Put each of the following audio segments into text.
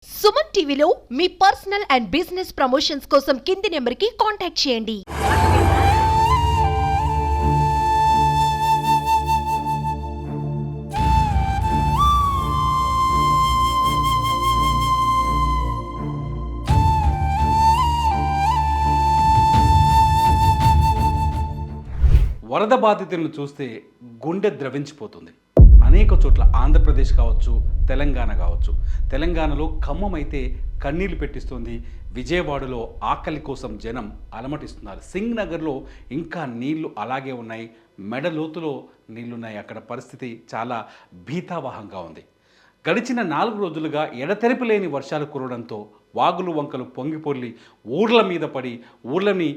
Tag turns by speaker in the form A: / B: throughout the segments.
A: సుమన్ టీవీలో మీ personal and business promotions కోసం కింది నెంబర్కి కాంటాక్ట్ చేయండి.
B: వరద బాధితులను చూస్తే గుండె ద్రవించిపోతుంది. అనేక చోట్ల ఆంధ్రప్రదేశ్ కావచ్చు, తెలంగాణ కావచ్చు. తెలంగాణలో ఖమ్మం అయితే కన్నీళ్లు పెట్టిస్తుంది. విజయవాడలో ఆకలి కోసం జనం అలమటిస్తున్నారు. సింగ్ నగర్లో ఇంకా నీళ్లు అలాగే ఉన్నాయి. మెడ లోతులో నీళ్లున్నాయి. అక్కడ పరిస్థితి చాలా భీతావహంగా ఉంది. గడిచిన 4 రోజులుగా ఎడతెరిపి లేని వర్షాలు కురవడంతో వాగులు వంకలు పొంగిపొర్లి ఊర్ల మీద పడి ఊర్లని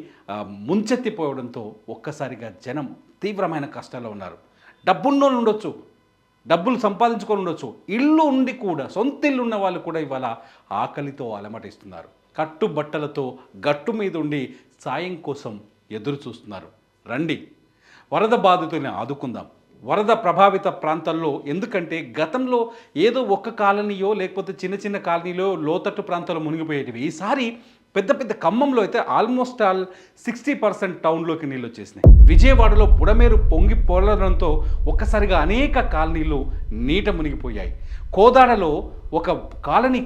B: ముంచెత్తిపోవడంతో ఒక్కసారిగా జనం తీవ్రమైన కష్టాల్లో ఉన్నారు. డబ్బున్నోళ్ళు ఉండొచ్చు, డబ్బులు సంపాదించుకొని ఉండొచ్చు, ఇల్లు ఉండి కూడా సొంత ఇల్లు ఉన్న వాళ్ళు కూడా ఇవాళ ఆకలితో అలమటిస్తున్నారు. కట్టుబట్టలతో గట్టు మీద ఉండి సాయం కోసం ఎదురు చూస్తున్నారు. రండి, వరద బాధితుల్ని ఆదుకుందాం. వరద ప్రభావిత ప్రాంతాల్లో ఎందుకంటే గతంలో ఏదో ఒక్క కాలనీయో లేకపోతే చిన్న చిన్న కాలనీలో లోతట్టు ప్రాంతాల్లో మునిగిపోయేటివి. ఈసారి పెద్ద పెద్ద ఖమ్మంలో అయితే ఆల్మోస్ట్ 60% టౌన్లోకి నీళ్ళు వచ్చేసినాయి. విజయవాడలో బుడమేరు పొంగి పొరడంతో ఒక్కసారిగా అనేక కాలనీలు నీట మునిగిపోయాయి. కోదాడలో ఒక కాలనీ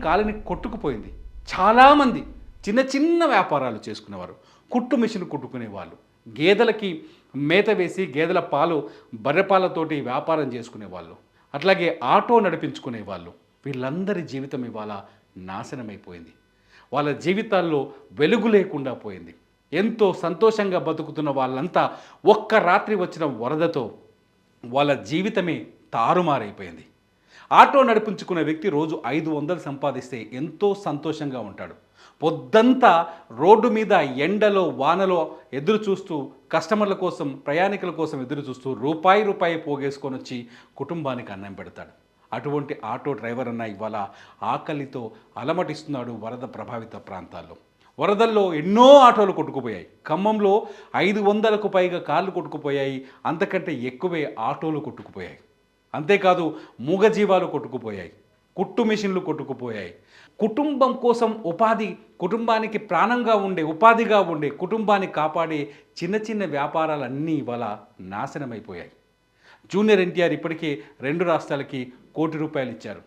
B: కొట్టుకుపోయింది. చాలామంది చిన్న చిన్న వ్యాపారాలు చేసుకునేవారు, కుట్టు మిషన్ కుట్టుకునేవాళ్ళు, గేదెలకి మేత వేసి గేదెల పాలు బర్రెపాలతోటి వ్యాపారం చేసుకునేవాళ్ళు, అట్లాగే ఆటో నడిపించుకునేవాళ్ళు. వీళ్ళందరి జీవితం ఇవాళ నాశనమైపోయింది. వాళ్ళ జీవితాల్లో వెలుగు లేకుండా పోయింది. ఎంతో సంతోషంగా బతుకుతున్న వాళ్ళంతా ఒక్క రాత్రి వచ్చిన వరదతో వాళ్ళ జీవితమే తారుమారైపోయింది. ఆటో నడిపించుకునే వ్యక్తి రోజు 500 సంపాదిస్తే ఎంతో సంతోషంగా ఉంటాడు. పొద్దంతా రోడ్డు మీద ఎండలో వానలో ఎదురు చూస్తూ కస్టమర్ల కోసం ప్రయాణికుల కోసం ఎదురు చూస్తూ రూపాయి పోగేసుకొని వచ్చి కుటుంబానికి అన్నం పెడతాడు. అటువంటి ఆటో డ్రైవర్ అన్న ఇవాళ ఆకలితో అలమటిస్తున్నాడు వరద ప్రభావిత ప్రాంతాల్లో. వరదల్లో ఎన్నో ఆటోలు కొట్టుకుపోయాయి. ఖమ్మంలో 500కు పైగా కార్లు కొట్టుకుపోయాయి. అంతకంటే ఎక్కువే ఆటోలు కొట్టుకుపోయాయి. అంతేకాదు మూగజీవాలు కొట్టుకుపోయాయి, కుట్టు మిషన్లు కొట్టుకుపోయాయి. కుటుంబం కోసం ఉపాధి, కుటుంబానికి ప్రాణంగా ఉండే ఉపాధిగా ఉండే కుటుంబాన్ని కాపాడే చిన్న చిన్న వ్యాపారాలన్నీ ఇవాళ నాశనమైపోయాయి. జూనియర్ ఎన్టీఆర్ ఇప్పటికే 2 రాష్ట్రాలకి ₹1 కోటి ఇచ్చారు.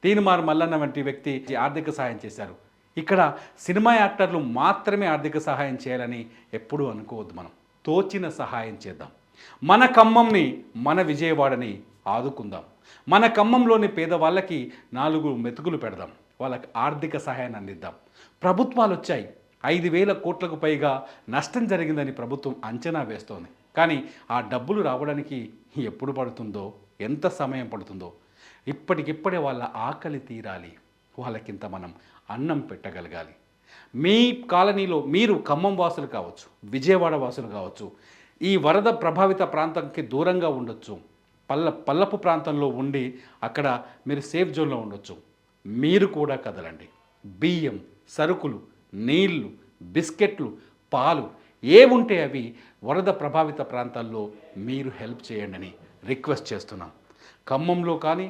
B: తీన్మార్ మల్లన్న వంటి వ్యక్తి ఆర్థిక సహాయం చేశారు. ఇక్కడ సినిమా యాక్టర్లు మాత్రమే ఆర్థిక సహాయం చేయాలని ఎప్పుడూ అనుకోవద్దు. మనం తోచిన సహాయం చేద్దాం. మన ఖమ్మంని, మన విజయవాడని ఆదుకుందాం. మన ఖమ్మంలోని పేదవాళ్ళకి 4 మెతుకులు పెడదాం. వాళ్ళకి ఆర్థిక సహాయాన్ని అందిద్దాం. ప్రభుత్వాలు వచ్చాయి. 5,000 కోట్లకు పైగా నష్టం జరిగిందని ప్రభుత్వం అంచనా వేస్తోంది. కానీ ఆ డబ్బులు రావడానికి ఎప్పుడు పడుతుందో, ఎంత సమయం పడుతుందో. ఇప్పటికిప్పుడే వాళ్ళ ఆకలి తీరాలి. వాళ్ళకింత మనం అన్నం పెట్టగలగాలి. మీ కాలనీలో మీరు ఖమ్మం వాసులు కావచ్చు, విజయవాడ వాసులు కావచ్చు, ఈ వరద ప్రభావిత ప్రాంతానికి దూరంగా ఉండొచ్చు, పల్లపు ప్రాంతంలో ఉండి అక్కడ మీరు సేఫ్ జోన్లో ఉండొచ్చు. మీరు కూడా కదలండి. బియ్యం, సరుకులు, నీళ్లు, బిస్కెట్లు, పాలు ఏవుంటే అవి వరద ప్రభావిత ప్రాంతాల్లో మీరు హెల్ప్ చేయండి అని రిక్వెస్ట్ చేస్తున్నాం. ఖమ్మంలో కానీ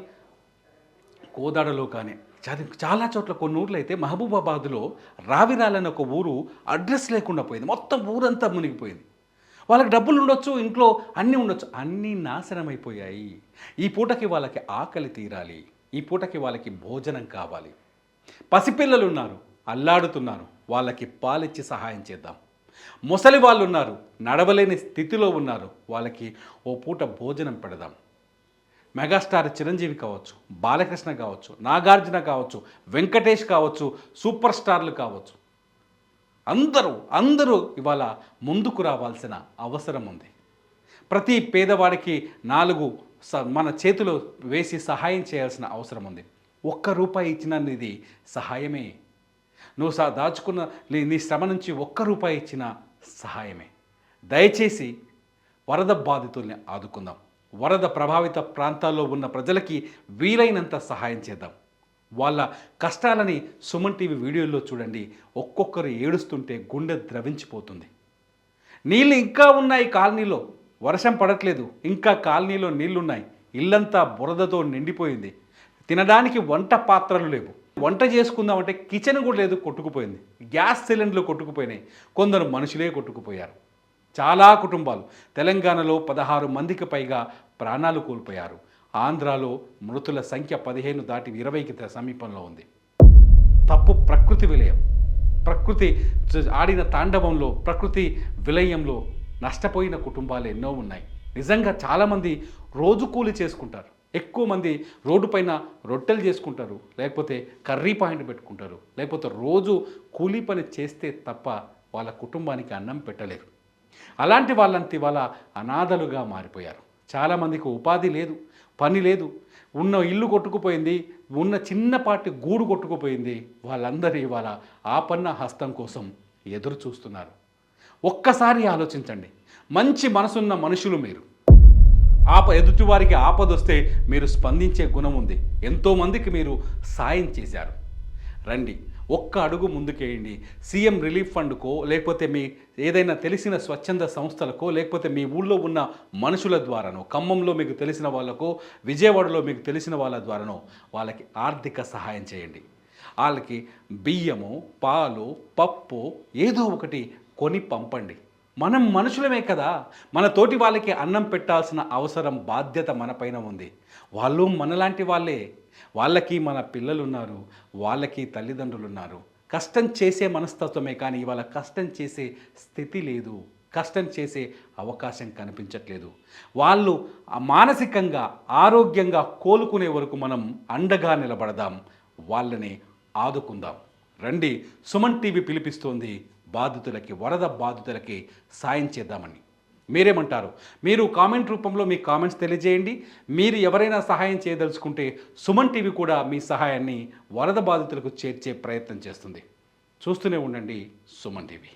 B: కోదాడలో కానీ చాలా చోట్ల కొన్ని ఊర్లు అయితే మహబూబాబాద్లో రావిరాలని ఒక ఊరు అడ్రస్ లేకుండా పోయింది. మొత్తం ఊరంతా మునిగిపోయింది. వాళ్ళకి డబ్బులు ఉండొచ్చు, ఇంట్లో అన్నీ ఉండొచ్చు, అన్నీ నాశనమైపోయాయి. ఈ పూటకి వాళ్ళకి ఆకలి తీరాలి. ఈ పూటకి వాళ్ళకి భోజనం కావాలి. పసిపిల్లలు ఉన్నారు, అల్లాడుతున్నారు, వాళ్ళకి పాలిచ్చి సహాయం చేద్దాం. ముసలి వాళ్ళు ఉన్నారు, నడవలేని స్థితిలో ఉన్నారు, వాళ్ళకి ఓ పూట భోజనం పెడదాం. మెగాస్టార్ చిరంజీవి కావచ్చు, బాలకృష్ణ కావచ్చు, నాగార్జున కావచ్చు, వెంకటేష్ కావచ్చు, సూపర్ స్టార్లు కావచ్చు, అందరూ ఇవాళ ముందుకు రావాల్సిన అవసరం ఉంది. ప్రతి పేదవాడికి 4 మన చేతిలో వేసి సహాయం చేయాల్సిన అవసరం ఉంది. ₹1 ఇచ్చిన ఇది సహాయమే. నువ్వు దాచుకున్న నీ శ్రమ నుంచి ₹1 ఇచ్చిన సహాయమే. దయచేసి వరద బాధితుల్ని ఆదుకుందాం. వరద ప్రభావిత ప్రాంతాల్లో ఉన్న ప్రజలకి వీలైనంత సహాయం చేద్దాం. వాళ్ళ కష్టాలని సుమన్ టీవీ వీడియోల్లో చూడండి. ఒక్కొక్కరు ఏడుస్తుంటే గుండె ద్రవించిపోతుంది. నీళ్ళు ఇంకా ఉన్నాయి కాలనీలో, వర్షం పడట్లేదు, ఇంకా కాలనీలో నీళ్లున్నాయి. ఇల్లంతా బురదతో నిండిపోయింది. తినడానికి వంట పాత్రలు లేవు. వంట చేసుకుందామంటే కిచెన్ కూడా లేదు, కొట్టుకుపోయింది. గ్యాస్ సిలిండర్లు కొట్టుకుపోయినాయి. కొందరు మనుషులే కొట్టుకుపోయారు. చాలా కుటుంబాలు తెలంగాణలో 16 మందికి పైగా ప్రాణాలు కోల్పోయారు. ఆంధ్రాలో మృతుల సంఖ్య 15 దాటి 20కి సమీపంలో ఉంది. తప్పు ప్రకృతి విలయం. ప్రకృతి ఆడిన తాండవంలో, ప్రకృతి విలయంలో నష్టపోయిన కుటుంబాలు ఎన్నో ఉన్నాయి. నిజంగా చాలామంది రోజు కూలి చేసుకుంటారు. ఎక్కువ మంది రోడ్డు పైన రొట్టెలు చేసుకుంటారు, లేకపోతే కర్రీ పాయింట్ పెట్టుకుంటారు, లేకపోతే రోజు కూలీ పని చేస్తే తప్ప వాళ్ళ కుటుంబానికి అన్నం పెట్టలేరు. అలాంటి వాళ్ళంతా ఇవాళ అనాథలుగా మారిపోయారు. చాలామందికి ఉపాధి లేదు, పని లేదు, ఉన్న ఇల్లు కొట్టుకుపోయింది, ఉన్న చిన్నపాటి గూడు కొట్టుకుపోయింది. వాళ్ళందరూ ఇవాళ ఆపన్న హస్తం కోసం ఎదురు చూస్తున్నారు. ఒక్కసారి ఆలోచించండి. మంచి మనసున్న మనుషులు మీరు. ఎదుటివారికి ఆపదొస్తే మీరు స్పందించే గుణం ఉంది. ఎంతోమందికి మీరు సాయం చేశారు. రండి, ఒక్క అడుగు ముందుకేయండి. సీఎం రిలీఫ్ ఫండ్కో, లేకపోతే మీ ఏదైనా తెలిసిన స్వచ్ఛంద సంస్థలకో, లేకపోతే మీ ఊళ్ళో ఉన్న మనుషుల ద్వారానో, ఖమ్మంలో మీకు తెలిసిన వాళ్ళకో, విజయవాడలో మీకు తెలిసిన వాళ్ళ ద్వారానో వాళ్ళకి ఆర్థిక సహాయం చేయండి. వాళ్ళకి బియ్యము, పాలు, పప్పు ఏదో ఒకటి కొని పంపండి. మనం మనుషులమే కదా, మన తోటి వాళ్ళకి అన్నం పెట్టాల్సిన అవసరం, బాధ్యత మనపైన ఉంది. వాళ్ళు మనలాంటి వాళ్ళే. వాళ్ళకి మన పిల్లలు ఉన్నారు, వాళ్ళకి తల్లిదండ్రులు ఉన్నారు. కష్టం చేసే మనస్తత్వమే కానీ ఇవాళ కష్టం చేసే స్థితి లేదు, కష్టం చేసే అవకాశం కనిపించట్లేదు. వాళ్ళు మానసికంగా ఆరోగ్యంగా కోలుకునే వరకు మనం అండగా నిలబడదాం, వాళ్ళని ఆదుకుందాం. రండి, సుమన్ టీవీ పిలిపిస్తోంది. బాధితులకి, వరద బాధితులకి సాయం చేద్దామని. మీరేమంటారు? మీరు కామెంట్ రూపంలో మీ కామెంట్స్ తెలియజేయండి. మీరు ఎవరైనా సహాయం చేయదలుచుకుంటే సుమన్ టీవీ కూడా మీ సహాయాన్ని వరద బాధితులకు చేర్చే ప్రయత్నం చేస్తుంది. చూస్తూనే ఉండండి సుమన్ టీవీ.